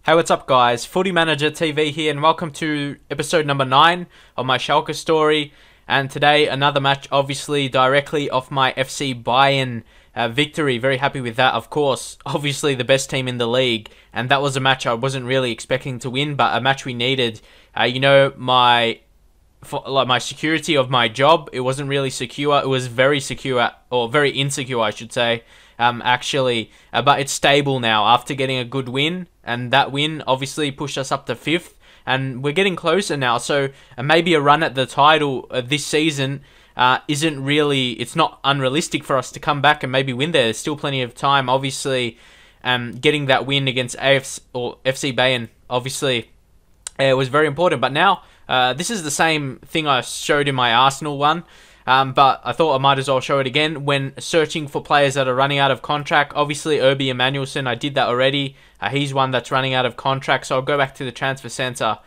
Hey, what's up guys? Footy Manager TV here and welcome to episode number 9 of my Schalke story. And today another match obviously directly off my FC Bayern victory. Very happy with that, of course. Obviously the best team in the league, and that was a match I wasn't really expecting to win, but a match we needed. My security of my job, it wasn't really secure. It was very secure, or very insecure I should say. But it's stable now after getting a good win, and that win obviously pushed us up to 5th, and we're getting closer now, so maybe a run at the title this season it's not unrealistic for us to come back and maybe win there. There's still plenty of time. Obviously, getting that win against FC Bayern, obviously, was very important, but now this is the same thing I showed in my Arsenal one. But I thought I might as well show it again. When searching for players that are running out of contract, obviously S01E09, I did that already. He's one that's running out of contract, so I'll go back to the transfer center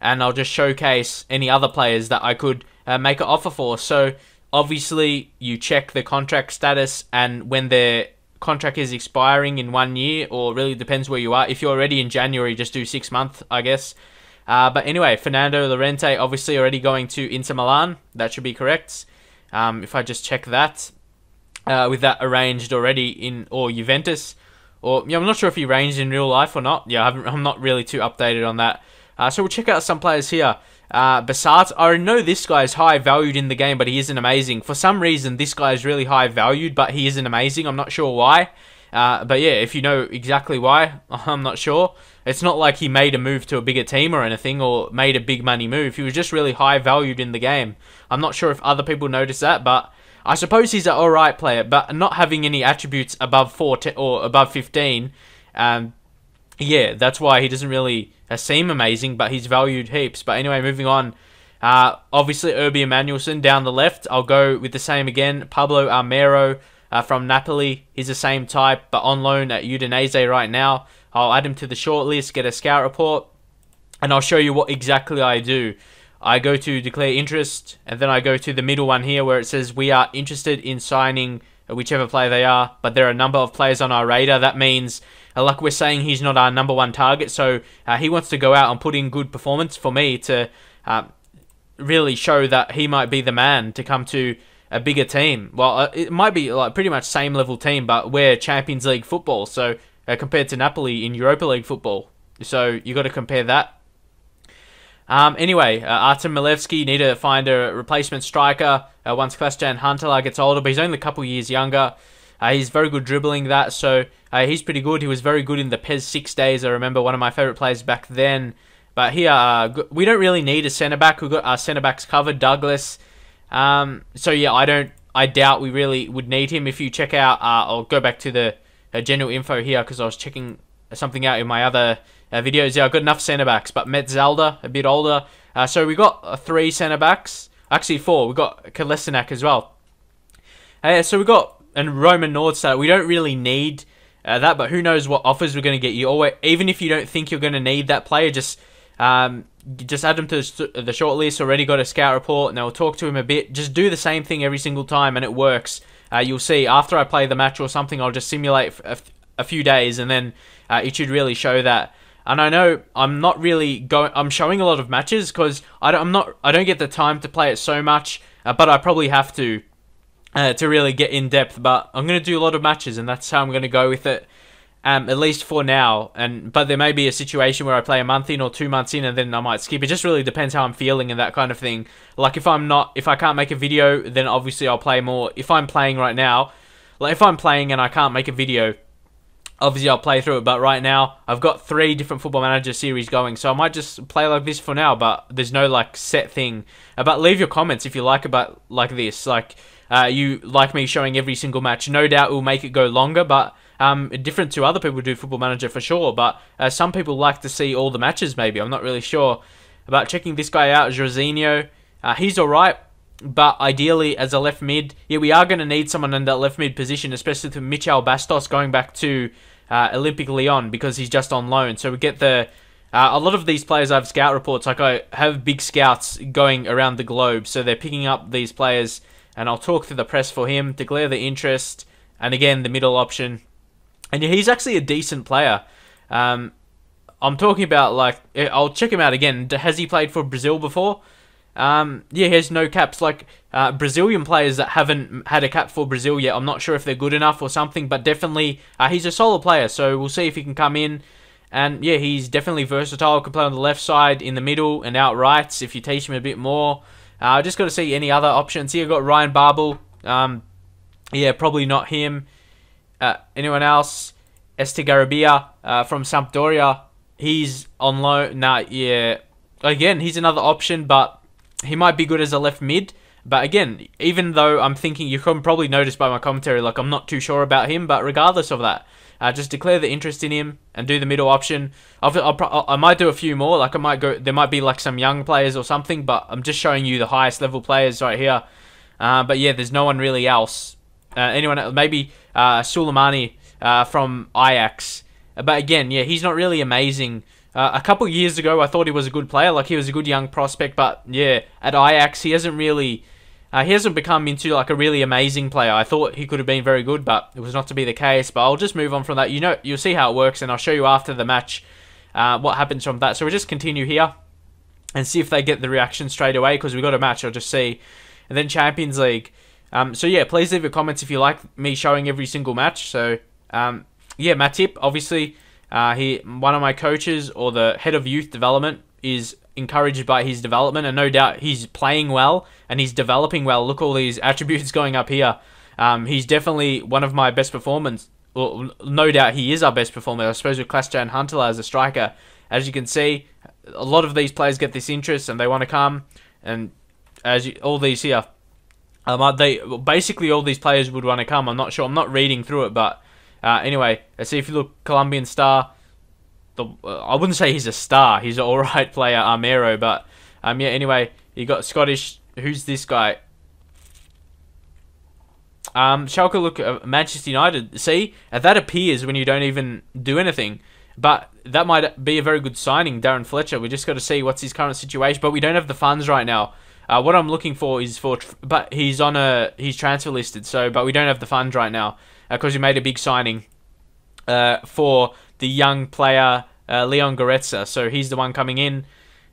and I'll just showcase any other players that I could make an offer for. So obviously you check the contract status, and when their contract is expiring in 1 year, or really depends where you are. If you're already in January, just do 6 months, I guess. But anyway, Fernando Llorente obviously already going to Inter Milan. That should be correct. If I just check that, with that arranged already or Juventus, or I'm not sure if he arranged in real life or not. I'm not really too updated on that. So we'll check out some players here. Bassat, I know this guy is high valued in the game, but he isn't amazing. For some reason, this guy is really high valued, but he isn't amazing. I'm not sure why. But yeah, if you know exactly why, I'm not sure. It's not like he made a move to a bigger team or anything, or made a big money move. He was just really high valued in the game. I'm not sure if other people notice that, but I suppose he's an alright player, but not having any attributes above 14 or above 15. Yeah, that's why he doesn't really seem amazing, but he's valued heaps. But anyway, moving on. Obviously, Urbi Emanuelson down the left. I'll go with the same again. Pablo Armero from Napoli. He's the same type, but on loan at Udinese right now. I'll add him to the shortlist, get a scout report, and I'll show you what exactly I do. I go to declare interest, and then I go to the middle one here where it says we are interested in signing whichever player they are, but there are a number of players on our radar. That means, like we're saying, he's not our #1 target, so he wants to go out and put in good performance for me to really show that he might be the man to come to a bigger team. Well, it might be like pretty much same level team, but we're Champions League football, so compared to Napoli in Europa League football. So you got to compare that. Anyway, Artem Milevski, need to find a replacement striker once Klaas-Jan Huntelaar gets older, but he's only a couple years younger. He's very good dribbling that, so he's pretty good. He was very good in the PES 6 days. I remember one of my favourite players back then. But here, we don't really need a centre-back. We've got our centre-backs covered, Douglas. So yeah, I doubt we really would need him. If you check out, I'll go back to the general info here because I was checking something out in my other videos. Yeah, I've got enough centre-backs, but Metzelder, a bit older. So we got 3 centre-backs. Actually 4. We got Kolasinac as well. So we got and Roman Nordstad. We don't really need that, but who knows what offers we're going to get you. Or even if you don't think you're going to need that player, just add him to the shortlist. Already got a scout report, and I'll talk to him a bit. Just do the same thing every single time, and it works. You'll see after I play the match or something, I'll just simulate a few days, and then it should really show that. And I know I'm not really I'm showing a lot of matches because I don't get the time to play it so much, but I probably have to really get in depth. But I'm going to do a lot of matches, and that's how I'm going to go with it. At least for now, but there may be a situation where I play a month in or 2 months in, and then I might skip. It just really depends how I'm feeling and that kind of thing. Like if I can't make a video, then obviously I'll play more. If I'm playing right now, like if I'm playing and I can't make a video, obviously I'll play through it. But right now I've got 3 different Football Manager series going, so I might just play like this for now. But there's no like set thing. But leave your comments if you like about like this. Like you like me showing every single match. No doubt it will make it go longer, but different to other people who do Football Manager for sure, but some people like to see all the matches maybe. I'm not really sure. About checking this guy out, Jorginho. He's alright, but ideally as a left mid, yeah, we are going to need someone in that left mid position, especially to Michel Bastos going back to Olympique Lyon because he's just on loan. So we get a lot of these players I have scout reports, like I have big scouts going around the globe, so they're picking up these players, and I'll talk to the press for him, declare the interest, and again, the middle option. And yeah, he's actually a decent player. I'm talking about, like, I'll check him out again. Has he played for Brazil before? Yeah, he has no caps. Like, Brazilian players that haven't had a cap for Brazil yet, I'm not sure if they're good enough or something, but definitely he's a solid player, so we'll see if he can come in. And yeah, he's definitely versatile. Can play on the left side, in the middle, and out rights if you teach him a bit more. I just got to see any other options here. Got Ryan Babel. Yeah, probably not him. Anyone else? Estigarribia from Sampdoria. He's on loan. Nah, yeah. Again, he's another option, but he might be good as a left mid. But again, even though I'm thinking, you can probably notice by my commentary, like, I'm not too sure about him, but regardless of that, just declare the interest in him and do the middle option. I might do a few more. Like, I might go. There might be like some young players or something, but I'm just showing you the highest level players right here. But yeah, there's no one really else. Anyone else? Maybe Soleimani from Ajax. But again, yeah, he's not really amazing. A couple years ago, I thought he was a good player. Like, he was a good young prospect. But yeah, at Ajax, he hasn't really. He hasn't become into like a really amazing player. I thought he could have been very good, but it was not to be the case. But I'll just move on from that. You know, you'll see how it works, and I'll show you after the match what happens from that. So we'll just continue here and see if they get the reaction straight away, because we've got a match. I'll just see. And then Champions League. So yeah, please leave your comments if you like me showing every single match. So yeah, Matip, obviously, one of my coaches, or the head of youth development, is encouraged by his development, and no doubt he's playing well and he's developing well. Look, all these attributes going up here. He's definitely one of my best performers. Well, no doubt he is our best performer, I suppose, with Klaas-Jan Huntelaar as a striker. As you can see, a lot of these players get this interest and they want to come, and all these here, basically all these players would want to come. I'm not sure, I'm not reading through it, but anyway, let's see. If you look, Colombian star, I wouldn't say he's a star. He's an alright player, Armero. But yeah. Anyway, you got Scottish. Who's this guy? Schalke. Look, Manchester United. See, that appears when you don't even do anything. But that might be a very good signing, Darren Fletcher. We just got to see what's his current situation. But we don't have the funds right now. What I'm looking for is but he's transfer listed. So, but we don't have the funds right now because we made a big signing for the young player Leon Goretzka. So he's the one coming in,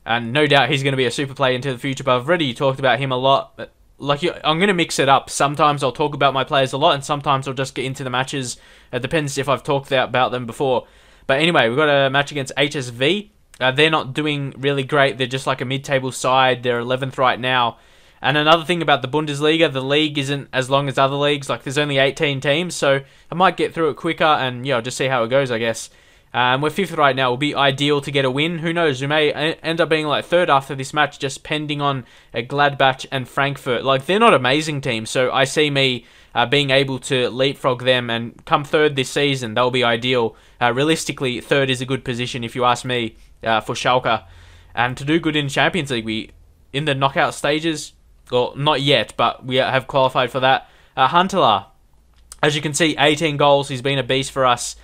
and no doubt he's going to be a super player into the future. But I've already talked about him a lot. But I'm going to mix it up. Sometimes I'll talk about my players a lot, and sometimes I'll just get into the matches. It depends if I've talked about them before. But anyway, we've got a match against HSV. They're not doing really great. They're just like a mid-table side. They're 11th right now. And another thing about the Bundesliga, the league isn't as long as other leagues. Like, there's only 18 teams, so I might get through it quicker, and yeah, I'll just see how it goes, I guess. We're 5th right now. It'll be ideal to get a win. Who knows? We may end up being like 3rd after this match, just pending on Gladbach and Frankfurt. Like, they're not amazing teams, so I see me being able to leapfrog them and come 3rd this season. That'll be ideal. Realistically, 3rd is a good position if you ask me for Schalke. And to do good in Champions League, we in the knockout stages, well, not yet, but we have qualified for that. Huntelaar, as you can see, 18 goals. He's been a beast for us.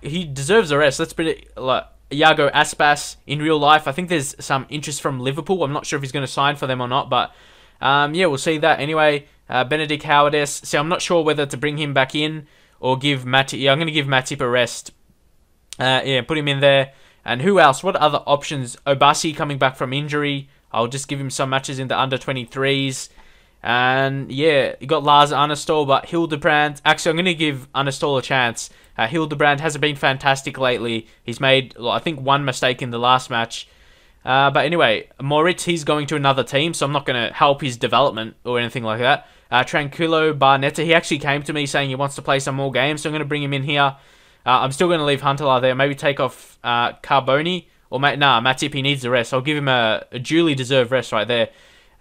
He deserves a rest. Let's put it like Iago Aspas in real life. I think there's some interest from Liverpool. I'm not sure if he's going to sign for them or not, but yeah, we'll see that. Anyway, Benedict Howardes. So I'm not sure whether to bring him back in or give Matip. Yeah, I'm going to give Matip a rest. Yeah, put him in there. And who else? What other options? Obasi coming back from injury. I'll just give him some matches in the under-23s. And yeah, you got Lars Arnestol, but Hildebrand. Actually, I'm going to give Arnestol a chance. Hildebrand hasn't been fantastic lately. He's made, I think, one mistake in the last match. But anyway, Moritz, he's going to another team, so I'm not going to help his development or anything like that. Tranquillo Barnetta, he actually came to me saying he wants to play some more games, so I'm going to bring him in here. I'm still going to leave Huntelaar there. Maybe take off Carboni. Or, Matip, he needs a rest. I'll give him a duly deserved rest right there.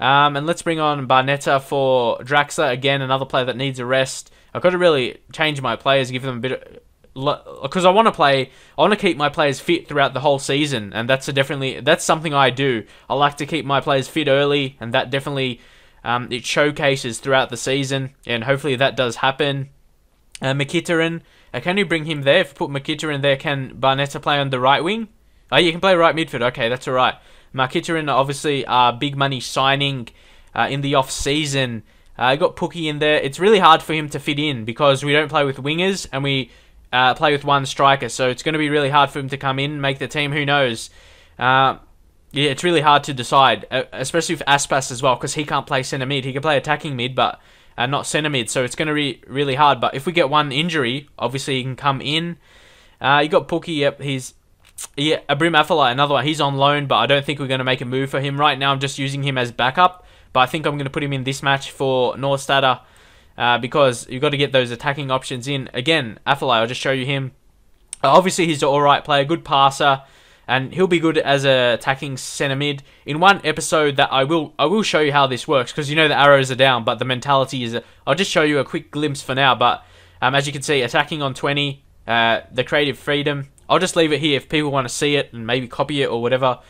And let's bring on Barnetta for Draxler. Again, another player that needs a rest. I've got to really change my players, give them a bit of... Because I want to keep my players fit throughout the whole season. And that's something I do. I like to keep my players fit early. And that definitely... it showcases throughout the season. And hopefully that does happen. Mkhitaryan. Can you bring him there? If you put Mkhitaryan there, can Barnetta play on the right wing? Oh, you can play right midfield. Okay, that's alright. Mkhitaryan, obviously, big money signing in the off-season. I got Pookie in there. It's really hard for him to fit in because we don't play with wingers, and we play with one striker, so it's going to be really hard for him to come in, make the team. Who knows? Yeah, it's really hard to decide, especially with Aspas as well, because he can't play centre mid. He can play attacking mid, but not centre mid, so it's going to be really hard. But if we get one injury, obviously he can come in. You got Pookie, yep, Abrim Afellay, another one. He's on loan, but I don't think we're going to make a move for him right now. I'm just using him as backup, but I think I'm going to put him in this match for Norstadter, because you've got to get those attacking options in. Again, Afellay, I'll just show you him. Obviously, he's an alright player, good passer, and he'll be good as a attacking centre mid. In one episode that I will show you how this works, because you know the arrows are down, but the mentality is... I'll just show you a quick glimpse for now, but as you can see, attacking on 20, the creative freedom. I'll just leave it here if people want to see it and maybe copy it or whatever.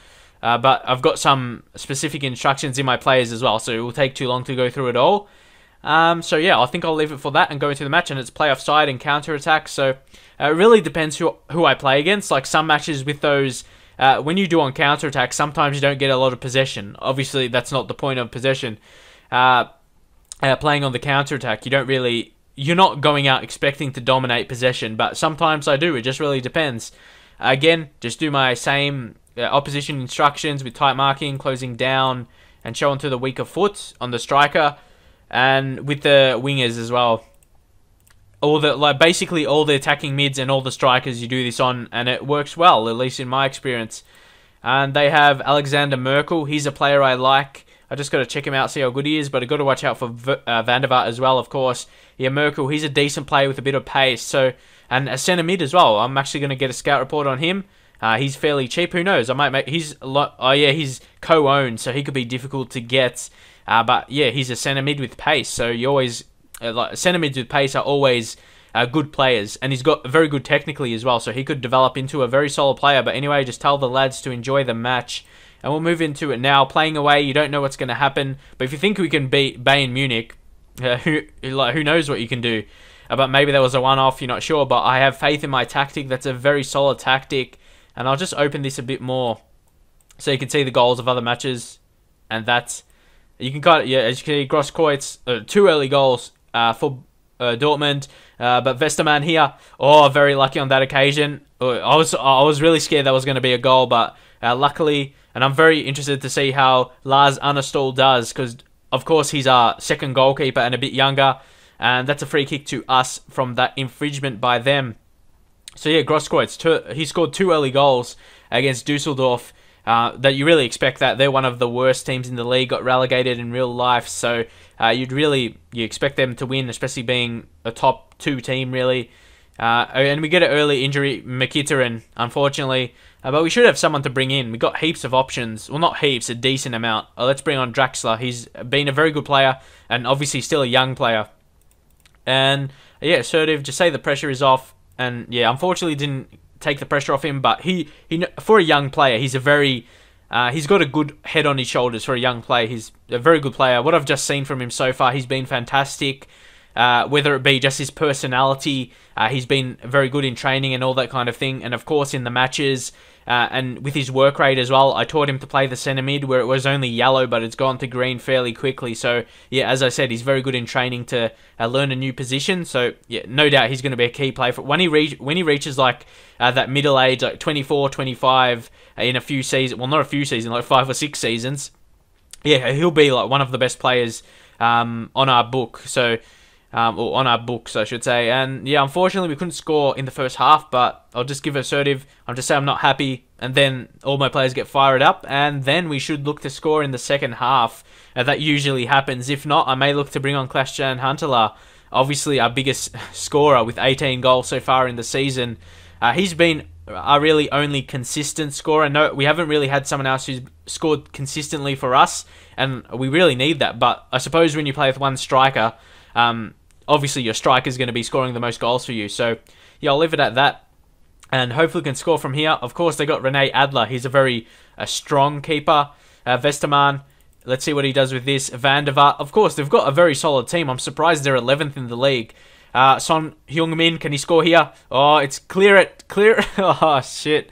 But I've got some specific instructions in my players as well, so it will take too long to go through it all. So yeah, I think I'll leave it for that and go into the match, and it's play offside and counter attack. So it really depends who I play against. Like some matches with those, when you do on counter attack, sometimes you don't get a lot of possession. Obviously, that's not the point of possession. Playing on the counter attack, you're not going out expecting to dominate possession, but sometimes I do. It just really depends. Again, just do my same opposition instructions with tight marking, closing down, and showing to the weaker foot on the striker, and with the wingers as well. Basically all the attacking mids and all the strikers you do this on, and it works well, at least in my experience. And they have Alexander Merkel. He's a player I like. I just got to check him out, see how good he is, but I've got to watch out for Van der Vaart as well, of course. Yeah, Merkel, he's a decent player with a bit of pace, so, and a centre mid as well. I'm actually going to get a scout report on him. He's fairly cheap, who knows? I might make, he's co-owned, so he could be difficult to get. But yeah, he's a centre mid with pace, so you always, centre mids with pace are always good players, and he's got very good technically as well, so he could develop into a very solid player. But anyway, just tell the lads to enjoy the match. And we'll move into it now. Playing away, you don't know what's going to happen. But if you think we can beat Bayern Munich, who knows what you can do. But maybe that was a one-off, you're not sure. But I have faith in my tactic. That's a very solid tactic. And I'll just open this a bit more so you can see the goals of other matches. And that's... You can cut it, yeah, as you can see, Grosskreutz, 2 early goals for Dortmund. But Westermann here, very lucky on that occasion. I was really scared that was going to be a goal, but luckily... And I'm very interested to see how Lars Arnestad does, because, of course, he's our second goalkeeper and a bit younger. And that's a free kick to us from that infringement by them. So, yeah, Grosskreutz, he scored 2 early goals against Dusseldorf. That you really expect that. They're one of the worst teams in the league, got relegated in real life. So, you expect them to win, especially being a top 2 team, really. And we get an early injury, Mkhitaryan, unfortunately. But we should have someone to bring in. We got heaps of options. Well, not heaps, a decent amount. Let's bring on Draxler. He's been a very good player, and obviously still a young player. And yeah, assertive. Just say the pressure is off. And yeah, unfortunately didn't take the pressure off him. But he for a young player, he's got a good head on his shoulders for a young player. He's a very good player. What I've just seen from him so far, he's been fantastic. Whether it be just his personality, he's been very good in training and all that kind of thing. And of course in the matches, and with his work rate as well, I taught him to play the centre mid where it was only yellow, but it's gone to green fairly quickly. So yeah, as I said, he's very good in training to learn a new position. So yeah, no doubt he's going to be a key player for when he reaches like that middle age, like 24, 25, in a few seasons. Well, not a few seasons, like 5 or 6 seasons. Yeah, he'll be like one of the best players on our book. So. Or on our books, I should say. And yeah, unfortunately, we couldn't score in the first half, but I'll just give assertive. I'll just say I'm not happy, and then all my players get fired up, and then we should look to score in the second half. That usually happens. If not, I may look to bring on Klaas-Jan Huntelaar, obviously our biggest scorer with 18 goals so far in the season. He's been our really only consistent scorer. No, we haven't really had someone else who's scored consistently for us, and we really need that. But I suppose when you play with one striker, obviously your striker is going to be scoring the most goals for you. So yeah, I'll leave it at that. And hopefully we can score from here. Of course, they got Rene Adler. He's a very strong keeper. Westermann, let's see what he does with this. Van der Vaart. Of course, they've got a very solid team. I'm surprised they're 11th in the league. Son Heung-min, can he score here? Oh, it's clear. Oh, shit.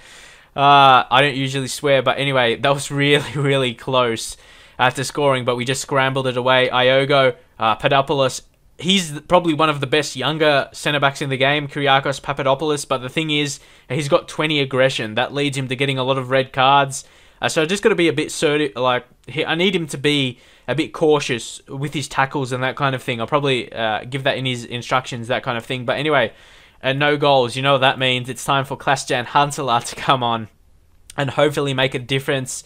I don't usually swear, but anyway, that was really, really close to scoring, but we just scrambled it away. Iogo, Papadopoulos, he's probably one of the best younger centre-backs in the game, Kyriakos Papadopoulos, but the thing is, he's got 20 aggression. That leads him to getting a lot of red cards. So I just got to be a bit assertive. Like, I need him to be a bit cautious with his tackles and that kind of thing. I'll probably give that in his instructions, that kind of thing. But anyway, no goals. You know what that means. It's time for Klaas-Jan Huntelaar to come on and hopefully make a difference.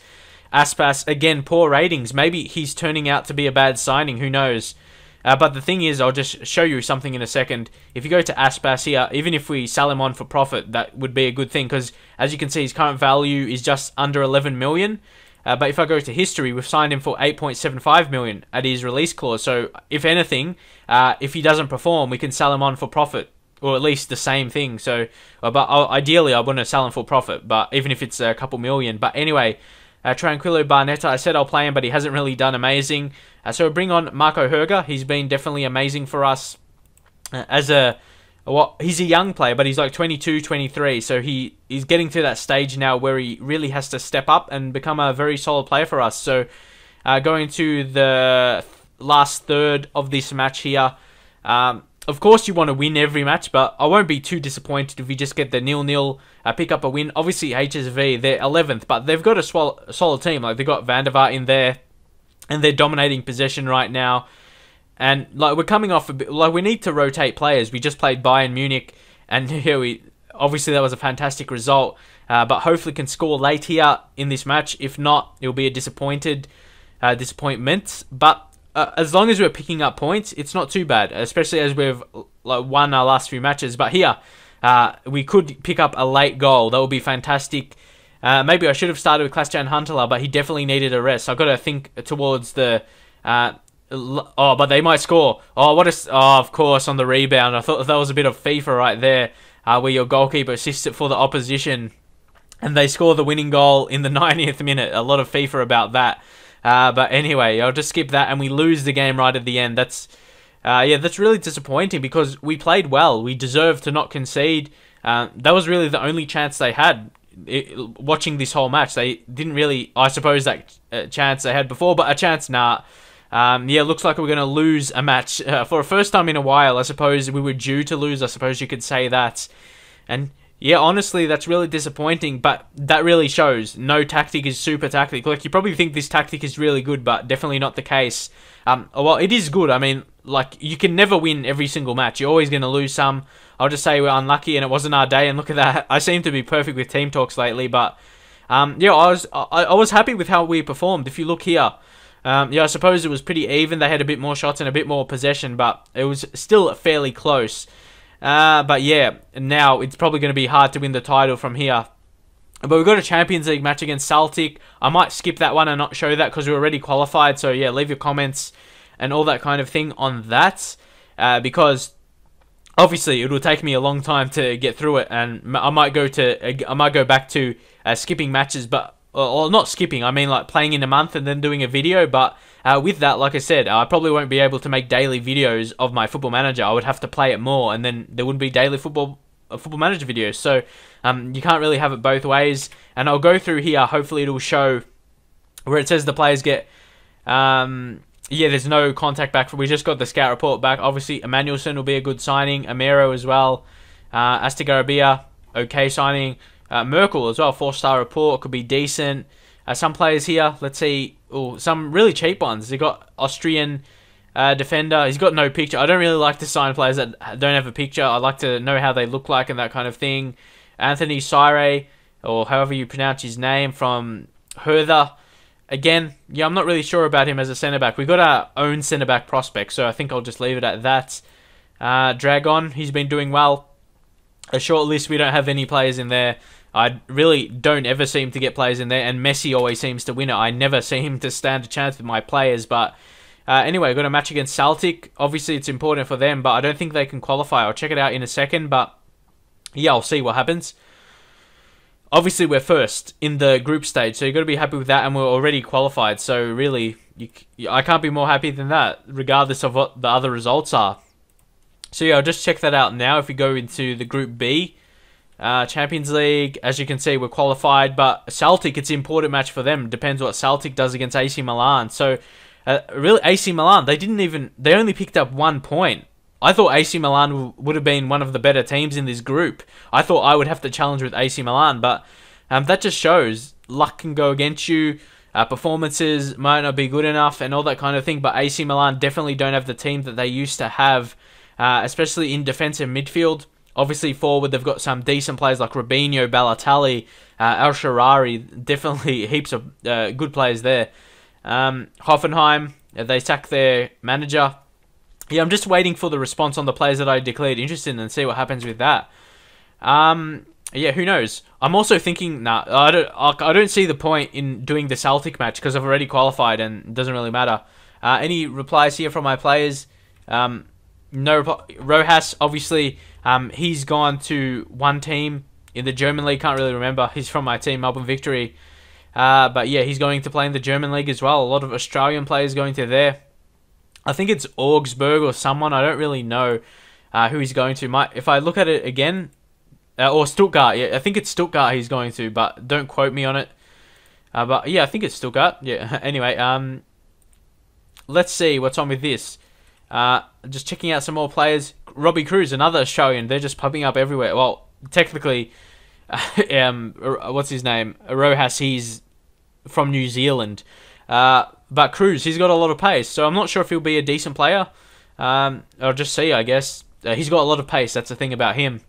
Aspas, again, poor ratings. Maybe he's turning out to be a bad signing. Who knows? But the thing is, I'll just show you something in a second. If you go to Aspas here, even if we sell him on for profit, that would be a good thing, because as you can see, his current value is just under 11 million. But if I go to history, we've signed him for 8.75 million at his release clause. So if anything, if he doesn't perform, we can sell him on for profit, or at least the same thing. So, but ideally, I want to sell him for profit, but even if it's a couple million. But anyway, Tranquillo Barnetta, I said I'll play him, but he hasn't really done amazing. So we'll bring on Marco Herger. He's been definitely amazing for us he's a young player, but he's like 22, 23. So he's getting to that stage now where he really has to step up and become a very solid player for us. So going to the last third of this match here. Of course, you want to win every match, but I won't be too disappointed if we just get the 0-0, pick up a win. Obviously, HSV, they're 11th, but they've got a solid team. Like, they've got Van der Vaart in there, and they're dominating possession right now. And like, we're coming off a bit, like, we need to rotate players. We just played Bayern Munich, and here obviously that was a fantastic result. But hopefully can score late here in this match. If not, it'll be a disappointment. But as long as we're picking up points, it's not too bad, especially as we've won our last few matches. But here, we could pick up a late goal. That would be fantastic. Maybe I should have started with Klaas-Jan Huntelaar, but he definitely needed a rest. I've got to think towards the... but they might score. Of course, on the rebound. I thought that was a bit of FIFA right there, where your goalkeeper assists it for the opposition, and they score the winning goal in the 90th minute. A lot of FIFA about that. But anyway, I'll just skip that, and we lose the game right at the end. That's really disappointing, because we played well. We deserved to not concede. That was really the only chance they had. Watching this whole match, they didn't really, I suppose, that chance they had before, but a chance, nah. Looks like we're going to lose a match for a first time in a while. I suppose we were due to lose, I suppose you could say that. And yeah, honestly, that's really disappointing, but that really shows no tactic is super tactic. Like, you probably think this tactic is really good, but definitely not the case. Well, it is good. I mean, like, you can never win every single match. You're always going to lose some. I'll just say we're unlucky, and it wasn't our day. And look at that. I seem to be perfect with team talks lately, but I was happy with how we performed. If you look here, I suppose it was pretty even. They had a bit more shots and a bit more possession, but it was still fairly close. But yeah, now it's probably going to be hard to win the title from here. But we've got a Champions League match against Celtic. I might skip that one and not show that because we're already qualified. So yeah, leave your comments and all that kind of thing on that. Because obviously it will take me a long time to get through it, and I might go back to skipping matches, but or not skipping. I mean, like, playing in a month and then doing a video. But with that, like I said, I probably won't be able to make daily videos of my Football Manager. I would have to play it more, and then there wouldn't be daily Football Manager videos. So you can't really have it both ways. And I'll go through here. Hopefully it'll show where it says the players get... there's no contact back. We just got the scout report back. Obviously, Emmanuelson will be a good signing. Amero as well. Astigarabia, okay signing. Merkel as well, 4-star report, could be decent. Some players here, let's see, some really cheap ones. They got Austrian defender. He's got no picture. I don't really like to sign players that don't have a picture. I like to know how they look like and that kind of thing. Anthony Sire, or however you pronounce his name, from Hertha. Again, yeah, I'm not really sure about him as a centre-back. We got our own centre-back prospect, so I think I'll just leave it at that. Dragon, he's been doing well. A short list, we don't have any players in there. I really don't ever seem to get players in there, and Messi always seems to win it. I never seem to stand a chance with my players, but anyway, got a match against Celtic. Obviously, it's important for them, but I don't think they can qualify. I'll check it out in a second, but yeah, I'll see what happens. Obviously, we're first in the group stage, so you've got to be happy with that, and we're already qualified, so really, I can't be more happy than that, regardless of what the other results are. So yeah, I'll just check that out now. If we go into the Group B, Champions League, as you can see, we're qualified, but Celtic, it's an important match for them. Depends what Celtic does against AC Milan. So Really, AC Milan, they only picked up 1 point. I thought AC Milan would have been one of the better teams in this group. I thought I would have to challenge with AC Milan, but that just shows luck can go against you. Performances might not be good enough and all that kind of thing, but AC Milan definitely don't have the team that they used to have, especially in defensive midfield. Obviously, forward, they've got some decent players like Robinho, Balotelli, El Shaarawy, definitely heaps of good players there. Hoffenheim, they sacked their manager. Yeah, I'm just waiting for the response on the players that I declared interested in and see what happens with that. Yeah, who knows? I'm also thinking, I don't see the point in doing the Celtic match because I've already qualified and it doesn't really matter. Any replies here from my players? No reply. Rojas, obviously, he's gone to one team in the German league. Can't really remember. He's from my team, Melbourne Victory. But yeah, he's going to play in the German league as well. A lot of Australian players going to there. I think it's Augsburg or someone. I don't really know who he's going to. If I look at it again, or Stuttgart. Yeah, I think it's Stuttgart he's going to, but don't quote me on it. But yeah, I think it's Stuttgart. Yeah. Anyway, let's see what's on with this. Just checking out some more players. Robbie Cruz, another Australian. They're just popping up everywhere. Well, technically, what's his name? Rojas, he's from New Zealand. But Cruz, he's got a lot of pace, so I'm not sure if he'll be a decent player. I'll just see, I guess. He's got a lot of pace, that's the thing about him.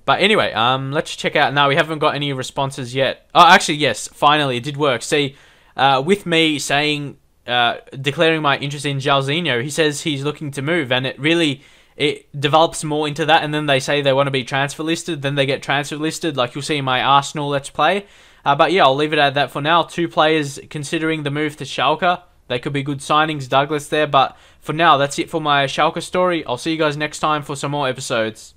But anyway, let's check out. Now, we haven't got any responses yet. Oh, actually, yes, finally, it did work. See, with me saying, declaring my interest in Jairzinho, he says he's looking to move, and it develops more into that, and then they say they want to be transfer listed, then they get transfer listed, like you'll see in my Arsenal Let's Play. But yeah, I'll leave it at that for now. 2 players considering the move to Schalke. They could be good signings, Douglas there, but for now, that's it for my Schalke story. I'll see you guys next time for some more episodes.